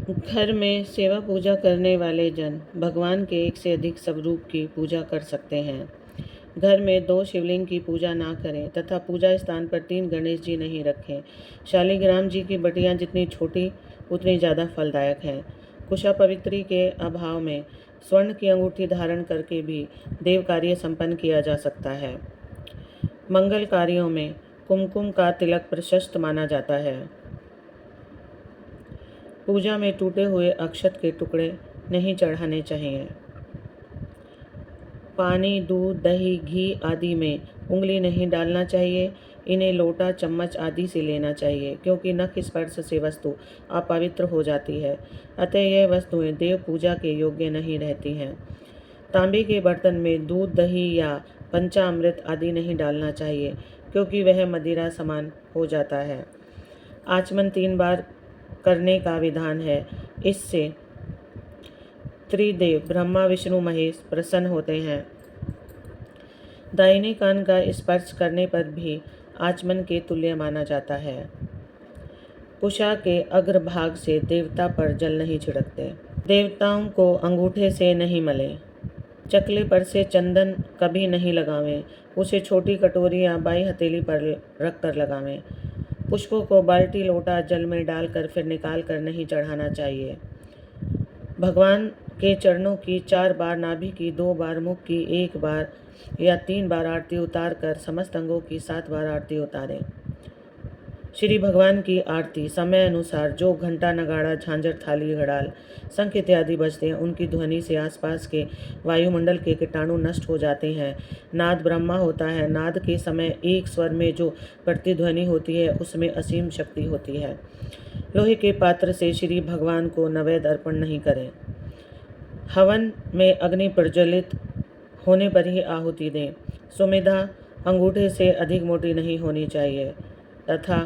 घर में सेवा पूजा करने वाले जन भगवान के एक से अधिक स्वरूप की पूजा कर सकते हैं। घर में 2 शिवलिंग की पूजा ना करें तथा पूजा स्थान पर 3 गणेश जी नहीं रखें। शालिग्राम जी की बटियां जितनी छोटी उतनी ज़्यादा फलदायक हैं। कुशा पवित्री के अभाव में स्वर्ण की अंगूठी धारण करके भी देव कार्य संपन्न किया जा सकता है। मंगल कार्यों में कुमकुम का तिलक प्रशस्त माना जाता है। पूजा में टूटे हुए अक्षत के टुकड़े नहीं चढ़ाने चाहिए। पानी, दूध, दही, घी आदि में उंगली नहीं डालना चाहिए। इन्हें लोटा, चम्मच आदि से लेना चाहिए, क्योंकि नख स्पर्श से वस्तु अपवित्र हो जाती है। अतः यह वस्तुएं देव पूजा के योग्य नहीं रहती हैं। तांबे के बर्तन में दूध, दही या पंचामृत आदि नहीं डालना चाहिए, क्योंकि वह मदिरा समान हो जाता है। आचमन 3 बार करने का विधान है। इससे त्रिदेव ब्रह्मा, विष्णु, महेश प्रसन्न होते हैं। दाहिने कान का स्पर्श करने पर भी आचमन के तुल्य माना जाता है। कुशा के अग्रभाग से देवता पर जल नहीं छिड़कते। देवताओं को अंगूठे से नहीं मलें। चकले पर से चंदन कभी नहीं लगावें। उसे छोटी कटोरी या बाई हथेली पर रखकर लगावें। पुष्पों को बाल्टी, लोटा जल में डालकर फिर निकाल कर नहीं चढ़ाना चाहिए। भगवान के चरणों की 4 बार, नाभि की 2 बार, मुख की 1 बार या 3 बार आरती उतार कर समस्त अंगों की 7 बार आरती उतारें। श्री भगवान की आरती समय अनुसार जो घंटा, नगाड़ा, झांझर, थाली, घड़ाल, शंख इत्यादि बजते हैं, उनकी ध्वनि से आसपास के वायुमंडल के कीटाणु नष्ट हो जाते हैं। नाद ब्रह्मा होता है। नाद के समय एक स्वर में जो प्रतिध्वनि होती है, उसमें असीम शक्ति होती है। लोहे के पात्र से श्री भगवान को नैवेद्य अर्पण नहीं करें। हवन में अग्नि प्रज्वलित होने पर ही आहुति दें। सुमेधा अंगूठे से अधिक मोटी नहीं होनी चाहिए तथा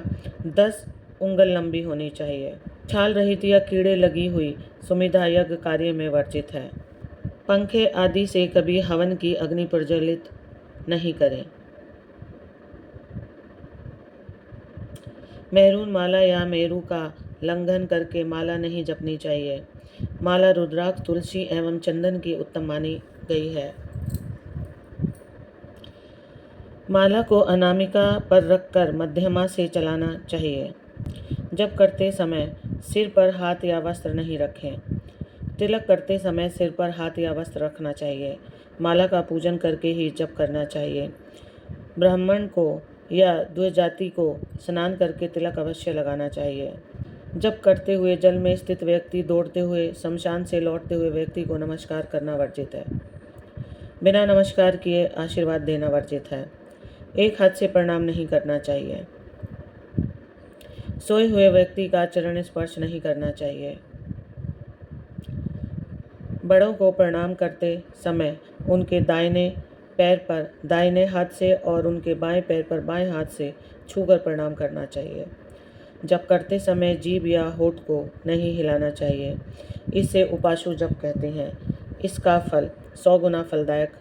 10 उंगल लंबी होनी चाहिए। छाल रहित या कीड़े लगी हुई सुमेधा यज्ञ कार्य में वर्जित है। पंखे आदि से कभी हवन की अग्नि प्रज्वलित नहीं करें। मैरून माला या मेरू का लंघन करके माला नहीं जपनी चाहिए। माला रुद्राक्ष, तुलसी एवं चंदन की उत्तम मानी गई है। माला को अनामिका पर रखकर मध्यमा से चलाना चाहिए। जप करते समय सिर पर हाथ या वस्त्र नहीं रखें। तिलक करते समय सिर पर हाथ या वस्त्र रखना चाहिए। माला का पूजन करके ही जप करना चाहिए। ब्राह्मण को या द्विजाति को स्नान करके तिलक अवश्य लगाना चाहिए। जप करते हुए जल में स्थित व्यक्ति, दौड़ते हुए शमशान से लौटते हुए व्यक्ति को नमस्कार करना वर्जित है। बिना नमस्कार किए आशीर्वाद देना वर्जित है। एक हाथ से प्रणाम नहीं करना चाहिए। सोए हुए व्यक्ति का चरण स्पर्श नहीं करना चाहिए। बड़ों को प्रणाम करते समय उनके दाहिने पैर पर दाहिने हाथ से और उनके बाएं पैर पर बाएं हाथ से छूकर प्रणाम करना चाहिए। जप करते समय जीभ या होठ को नहीं हिलाना चाहिए। इसे उपाशु जप कहते हैं। इसका फल 100 गुना फलदायक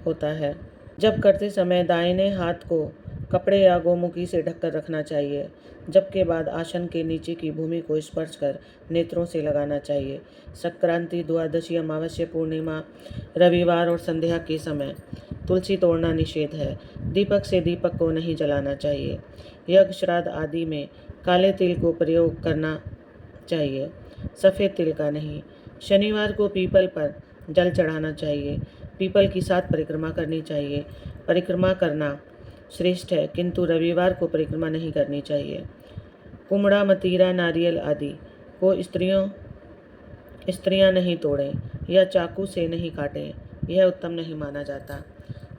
होता है। जप करते समय दाहिने हाथ को कपड़े या गोमुखी से ढककर रखना चाहिए। जप के बाद आसन के नीचे की भूमि को स्पर्श कर नेत्रों से लगाना चाहिए। संक्रांति, द्वादशी, अमावस्या, पूर्णिमा, रविवार और संध्या के समय तुलसी तोड़ना निषेध है। दीपक से दीपक को नहीं जलाना चाहिए। यज्ञ, श्राद्ध आदि में काले तिल को प्रयोग करना चाहिए, सफ़ेद तिल का नहीं। शनिवार को पीपल पर जल चढ़ाना चाहिए। पीपल की 7 परिक्रमा करनी चाहिए। परिक्रमा करना श्रेष्ठ है, किंतु रविवार को परिक्रमा नहीं करनी चाहिए। कुमड़ा, मतीरा, नारियल आदि को स्त्रियां नहीं तोड़ें या चाकू से नहीं काटें। यह उत्तम नहीं माना जाता।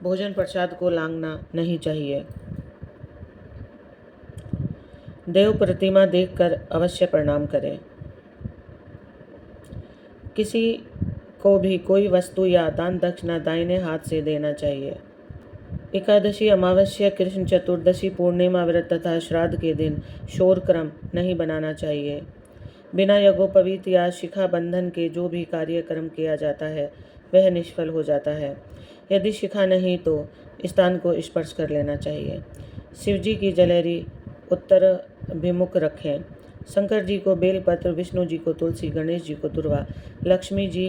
भोजन प्रसाद को लांघना नहीं चाहिए। देव प्रतिमा देखकर अवश्य प्रणाम करें। किसी को भी कोई वस्तु या दान दक्षिणा दाहिने हाथ से देना चाहिए। एकादशी, अमावस्या, कृष्ण चतुर्दशी, पूर्णिमा व्रत तथा श्राद्ध के दिन शोर क्रम नहीं बनाना चाहिए। बिना यज्ञोपवीत या शिखा बंधन के जो भी कार्यक्रम किया जाता है वह निष्फल हो जाता है। यदि शिखा नहीं तो स्थान को स्पर्श कर लेना चाहिए। शिवजी की जलेरी उत्तर अभिमुख रखें। शंकर जी को बेलपत्र, विष्णु जी को तुलसी, गणेश जी को दुर्वा, लक्ष्मी जी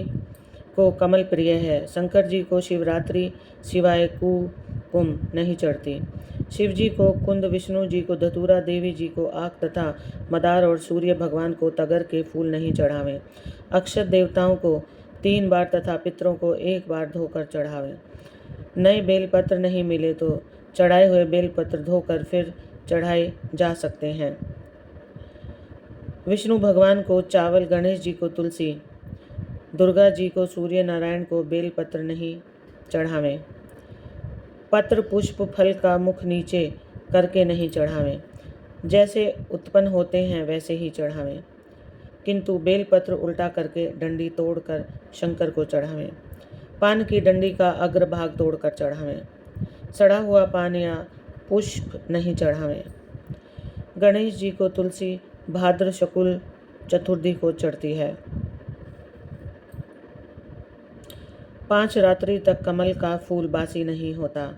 को कमल प्रिय है। शंकर जी को शिवरात्रि सिवाय कुकुम नहीं चढ़ती। शिव जी को कुंद, विष्णु जी को धतूरा, देवी जी को आक तथा मदार और सूर्य भगवान को तगर के फूल नहीं चढ़ावें। अक्षत देवताओं को 3 बार तथा पितरों को 1 बार धोकर चढ़ावें। नए बेलपत्र नहीं मिले तो चढ़ाए हुए बेलपत्र धोकर फिर चढ़ाए जा सकते हैं। विष्णु भगवान को चावल, गणेश जी को तुलसी, दुर्गा जी को सूर्य नारायण को बेलपत्र नहीं चढ़ावें। पत्र, पुष्प, फल का मुख नीचे करके नहीं चढ़ावें। जैसे उत्पन्न होते हैं वैसे ही चढ़ावें, किंतु बेलपत्र उल्टा करके डंडी तोड़कर शंकर को चढ़ावें। पान की डंडी का अग्रभाग तोड़कर चढ़ावें। सड़ा हुआ पान या पुष्प नहीं चढ़ावें। गणेश जी को तुलसी भाद्र शुक्ल चतुर्थी को चढ़ती है। 5 रात्रि तक कमल का फूल बासी नहीं होता।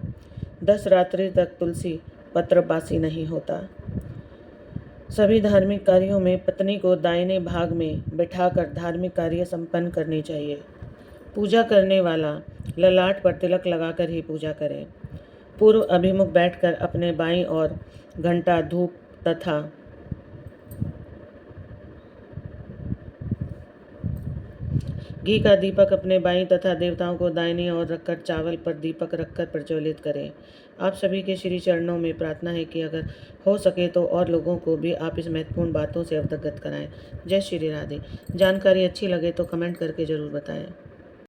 10 रात्रि तक तुलसी पत्र बासी नहीं होता। सभी धार्मिक कार्यों में पत्नी को दाहिने भाग में बिठाकर धार्मिक कार्य संपन्न करनी चाहिए। पूजा करने वाला ललाट पर तिलक लगाकर ही पूजा करे। पूर्व अभिमुख बैठकर अपने बाईं ओर घंटा, धूप तथा घी का दीपक अपने बाईं तथा देवताओं को दाहिनी ओर रखकर चावल पर दीपक रखकर प्रज्वलित करें। आप सभी के श्री चरणों में प्रार्थना है कि अगर हो सके तो और लोगों को भी आप इस महत्वपूर्ण बातों से अवगत कराएं। जय श्री राधे। जानकारी अच्छी लगे तो कमेंट करके ज़रूर बताएं।